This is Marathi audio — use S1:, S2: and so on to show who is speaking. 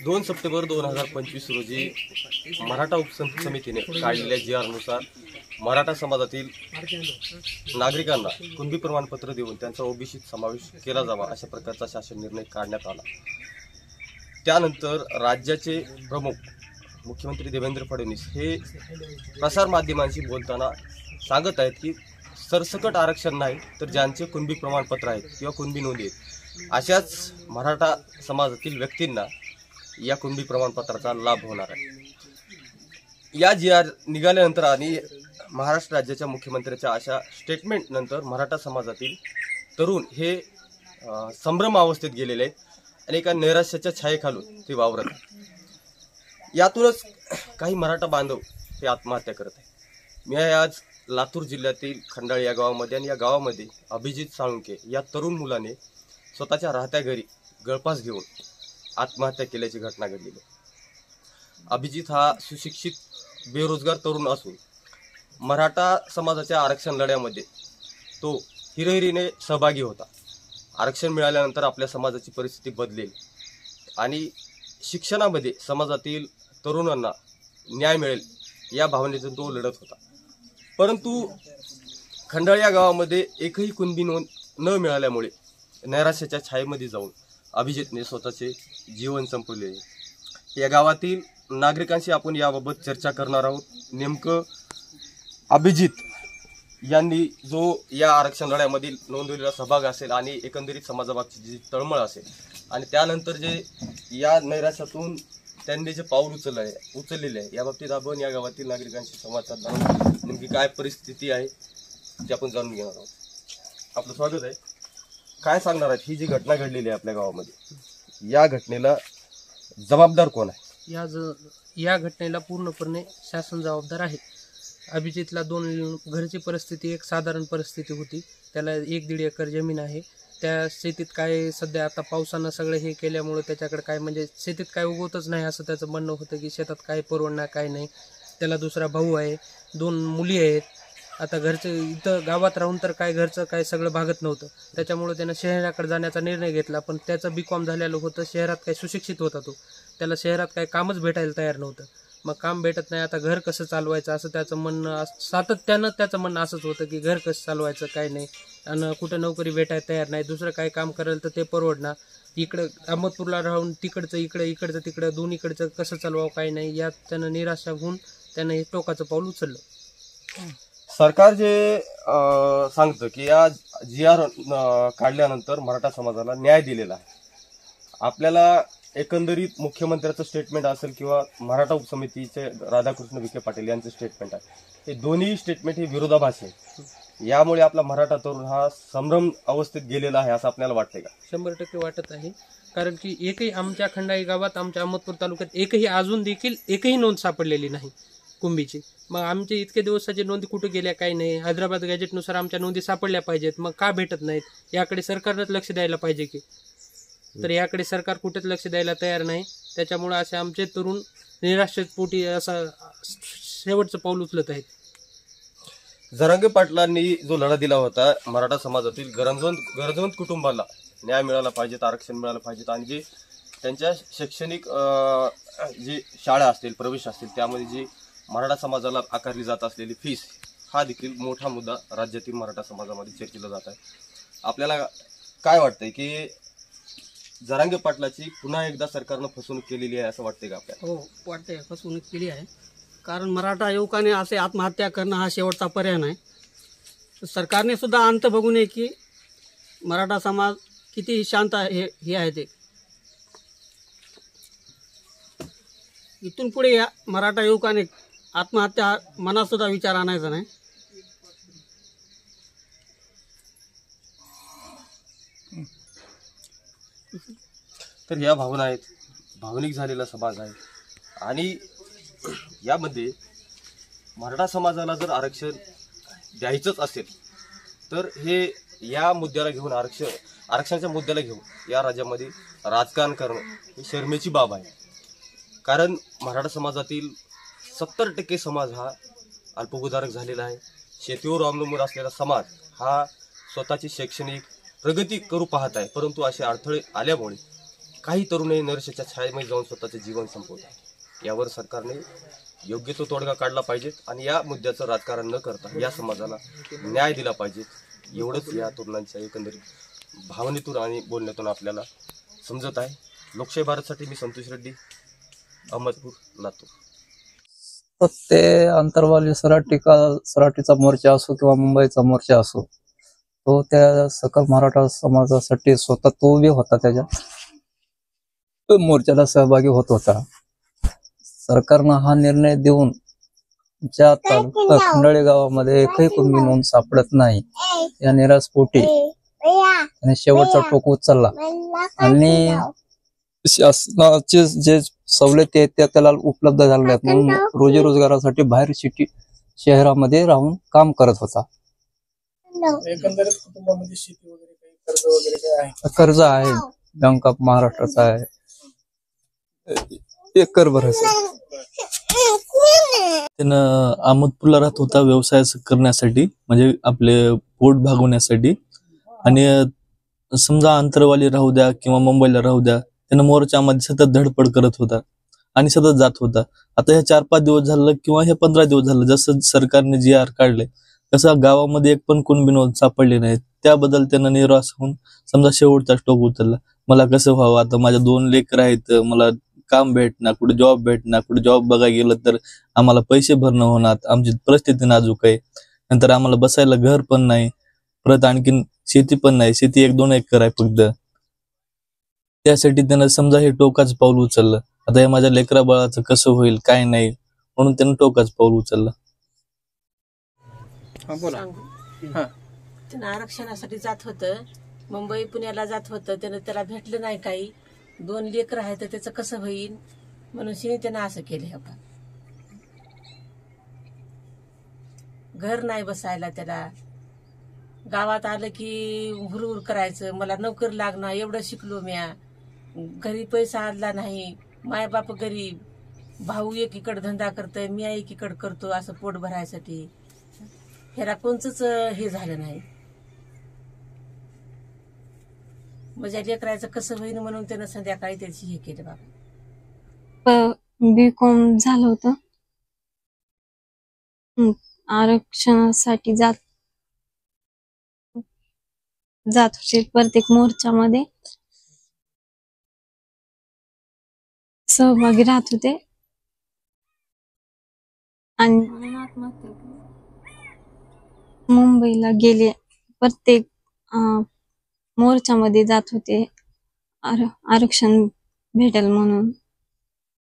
S1: 2 सप्टेंबर 2025 रोजी मराठा उपसमितीने काढलेल्या GR नुसार मराठा समाजातील नागरिकांना कुणबी प्रमाणपत्र देऊन त्यांचा ओबीसीत समावेश केला जावा अशा प्रकारचा शासन निर्णय काढण्यात आला। त्यानंतर राज्याचे प्रमुख मुख्यमंत्री देवेंद्र फडणवीस हे प्रसार माध्यमांशी बोलताना सांगत आहेत की सरसकट आरक्षण नाही तर ज्यांचे कुणबी प्रमाणपत्र आहेत किंवा कुणबी नोंदी आहेत अशाच मराठा समाजातील व्यक्तींना या कुणबी प्रमाणपत्राचा लाभ होणार आहे। या GR निघाल्यानंतर आणि महाराष्ट्र राज्याच्या मुख्यमंत्र्यांच्या अशा स्टेटमेंट नंतर मराठा समाजातील तरुण हे संभ्रम अवस्थेत गेलेले आहेत आणि एका नैराश्याच्या छायेखालून ते वावरत आहेत। यातूनच काही मराठा बांधव हे आत्महत्या करत आहेत। मी आज लातूर जिल्ह्यातील खंडाळी या गावामध्ये आणि या गावामध्ये अभिजित साळुंके या तरुण मुलाने स्वतःच्या राहत्या घरी गळफास घेऊन आत्महत्या केल्याची घटना घडलेली आहे। अभिजित हा सुशिक्षित बेरोजगार तरुण असून मराठा समाजाच्या आरक्षण लढ्यामध्ये तो हिरिरीने सहभागी होता। आरक्षण मिळाल्यानंतर आपल्या समाजाची परिस्थिती बदलेल आणि शिक्षणामध्ये समाजातील तरुणांना न्याय मिळेल या भावनेतून तो लढत होता। परंतु खंडाळी या गावामध्ये एकही कुणबी नोंद न मिळाल्यामुळे नैराश्याच्या छायेमध्ये जाऊन अभिजितने स्वतःचे जीवन संपवले। या गावातील नागरिकांशी आपण याबाबत चर्चा करणार आहोत। नेमकं अभिजित यांनी जो या आरक्षण लढ्यामधील नोंदवलेला सहभाग असेल आणि एकंदरीत समाजाबाबतची जी तळमळ असेल आणि त्यानंतर जे या नैराश्यातून त्यांनी जे पाऊल उचललेले आहे याबाबतीत आपण या गावातील नागरिकांशी संवाद साधणार आहोत। नेमकी काय परिस्थिती आहे ते आपण जाणून घेणार आहोत। आपलं स्वागत आहे। काय सांगणार आहेत ही जी घटना घडलेली आहे आपल्या गावामध्ये या घटनेला जबाबदार कोण आहे?
S2: या घटनेला पूर्णपणे शासन जबाबदार आहे। अभिजितला घरची परिस्थिती एक साधारण परिस्थिती होती। त्याला 1-1.5 एकर जमीन आहे। त्या शेतीत काय सध्या आता पावसानं सगळं हे केल्यामुळे त्याच्याकडे काय म्हणजे शेतीत काय उगवतच नाही असं त्याचं म्हणणं होतं की शेतात काय परवडणार काय नाही। त्याला दुसरा भाऊ आहे, 2 मुली आहेत। आता घरचं इथं गावात राहून तर काय घरचं काय सगळं भागत नव्हतं, त्याच्यामुळे त्यानं शहराकडे जाण्याचा निर्णय घेतला। पण त्याचं BCom झालेलं होतं, शहरात काय सुशिक्षित होता तो, त्याला शहरात काय कामच भेटायला तयार नव्हतं। मग काम भेटत नाही, आता घर कसं चालवायचं असं त्याचं म्हणणं, सातत्यानं त्याचं म्हणणं असंच होतं की घर कसं चालवायचं काय नाही आणि कुठं नोकरी भेटायला तयार नाही, दुसरं काय काम करेल तर ते परवडणार, इकडं अहमदपूरला राहून तिकडचं इकडं तिकडं दोन्हीकडचं कसं चालवावं काय नाही, यात त्यानं निराशा होऊन त्यानं हे टोकाचं पाऊल उचललं।
S1: सरकार जे सांगतं की या GR काढल्यानंतर मराठा समाजाला न्याय दिलेला आहे। आपल्याला एकंदरीत मुख्यमंत्र्यांचं स्टेटमेंट असेल किंवा मराठा उपसमितीचे राधाकृष्ण विखे पाटील यांचं स्टेटमेंट आहे, हे दोन्ही स्टेटमेंट हे विरोधाभासी आहे। यामुळे आपला मराठा तरुण हा संभ्रम अवस्थेत गेलेला आहे असं आपल्याला वाटतंय का?
S2: 100% वाटत आहे। कारण की एकही आमच्या खंडाळी गावात, आमच्या अहमदपूर तालुक्यात अजून देखील एकही नोंद सापडलेली नाही कुणबीची। मग आमचे इतके दिवसाची नोंदी कुठे गेल्या काय नाही। हैदराबाद गॅजेटनुसार आमच्या नोंदी सापडल्या पाहिजेत, मग का भेटत नाहीत याकडे सरकारनंच लक्ष द्यायला पाहिजे की, तर याकडे सरकार कुठेच लक्ष द्यायला तयार नाही। त्याच्यामुळे असे आमचे तरुण निराशेपोटी असं शेवटचं पाऊल उचलत आहेत।
S1: जरांगे पाटलांनी जो लढा दिला होता मराठा समाजातील गरजवंत कुटुंबाला न्याय मिळाला पाहिजे, आरक्षण मिळालं पाहिजे आणि जे त्यांच्या शैक्षणिक जी शाळा असतील, प्रवेश असतील त्यामध्ये जी मराठा समाजाला आकारली जात असलेली फीस हा देखील मोठा मुद्दा राज्यातील मराठा समाजामध्ये चर्चेला जात आहे। आपल्याला काय वाटतंय की जरांगे पाटलाची पुन्हा एकदा सरकारनं फसवणूक केलेली आहे असं वाटतंय का आपल्याला?
S3: हो वाटतंय, फसवणूक केली आहे। कारण मराठा युवकाने असे आत्महत्या करणं हा शेवटचा पर्याय नाही। सरकारने सुद्धा अंत बघू नये की मराठा समाज किती शांत हे आहे ते। इथून पुढे या मराठा युवकाने आत्महत्या मनात सुद्धा विचार आणायचा नाही।
S1: तर ह्या भावना आहेत, भावनिक झालेला समाज आहे आणि यामध्ये मराठा समाजाला जर आरक्षण द्यायचंच असेल तर हे या मुद्द्याला घेऊन आरक्षणाच्या मुद्द्याला घेऊन या राज्यामध्ये राजकारण करणं ही शर्मेची बाब आहे। कारण मराठा समाजातील 70% समाज हा अल्पभूधारक झालेला आहे। शेतीवर अवलंबून असलेला समाज हा स्वतःची शैक्षणिक प्रगती करू पाहत आहे, परंतु असे अडथळे आल्यामुळे काही तरुण नरशेच्या छायेमध्ये जाऊन स्वतःचे जीवन संपवतात. यावर सरकारने योग्य तो तोडगा काढला पाहिजे आणि या मुद्द्याचं राजकारण न करता या समाजाला न्याय दिला पाहिजे. एवढंच या तरुणांच्या एकंदरीत भावनेतून आणि बोलण्यातून आपल्याला समजत आहे. लोकशाही भारतसाठी मी संतोष रेड्डी, अहमदपूर, लातूर.
S4: तर ते अंतरवाली सराटीचा मोर्चा असो किंवा मुंबईचा मोर्चा असो, तो त्या सकल मराठा समाजासाठी स्वतः तो बी होता, त्याच्या मोर्चाला सहभागी होत होता. सरकारनं हा निर्णय देऊन ज्या तालुका खंडाळी गावामध्ये एकही कुणबी नोंद सापडत नाही, या निराशपोटी त्याने शेवटचा टोक उचलला आणि शासनाचे जे सवलती आहेत त्या त्याला उपलब्ध झाल्या आहेत म्हणून रोजी रोजगारासाठी बाहेर शहरामध्ये राहून काम करत होता.
S5: एकंदरीत कुटुंबामध्ये शेती वगैरे काही कर्ज वगैरे काय आहे?
S4: कर्ज आहे, बँक ऑफ महाराष्ट्राचा आहे, एकर भर.
S6: त्यानं अहमदपूरला राहत होता व्यवसाय करण्यासाठी, म्हणजे आपले पोट भागवण्यासाठी. आणि समजा अंतरवाली राहू द्या किंवा मुंबईला राहू द्या, त्यानं मोर्चामध्ये सतत धडपड करत होता आणि सतत जात होता. आता हे 4-5 दिवस झालं किंवा हे 15 दिवस झालं, जसं सरकारने GR काढले तसं गावामध्ये एक पण कुणबी नोंद सापडली नाही. त्याबद्दल त्यानं निराश होऊन समजा शेवटचा स्टॉक उचलला. मला कसं व्हावं, आता माझ्या 2 लेकर आहेत, मला काम भेटणार, कुठे जॉब भेटणार, कुठे जॉब बघायला गेलं तर आम्हाला पैसे भरणं होणार, आमची परिस्थिती नाजूक आहे. नंतर आम्हाला बसायला घर पण नाही, परत आणखीन शेती पण नाही, शेती 1-2 एकर आहे फक्त. त्यासाठी त्यानं समजा हे टोकाचं पाऊल उचललं. आता हे माझ्या लेकरा बाळाचं कसं होईल काय नाही, म्हणून त्यानं टोकाचं पाऊल उचललं.
S7: त्यानं आरक्षणासाठी जात होतं, मुंबई पुण्याला जात होतं, त्याला भेटलं नाही काही. 2 लेकर आहेत तर त्याचं कसं होईल म्हणून त्यानं असं केलं. का घर नाही बसायला त्याला, गावात आलं की हुरहुर करायचं, मला नोकर लागणार, एवढं शिकलो म्या, घरी पैसा आणला नाही, मायबाप गरीब, भाऊ एकीकडे धंदा करतोय, मी एकीकडे करतो, असं पोट भरायसाठी. ह्याला कोणचंच हे झालं नाही. माझ्या लेकरायचं कसं होईल म्हणून त्यानं संध्याकाळी त्याची हे केलं. बाबा
S8: B.Com झालं होतं, आरक्षणासाठी जात होते, प्रत्येक मोर्चामध्ये सहभागी राहत होते आणि मुंबईला गेले, प्रत्येक मोर्चामध्ये जात होते आरक्षण भेटेल म्हणून.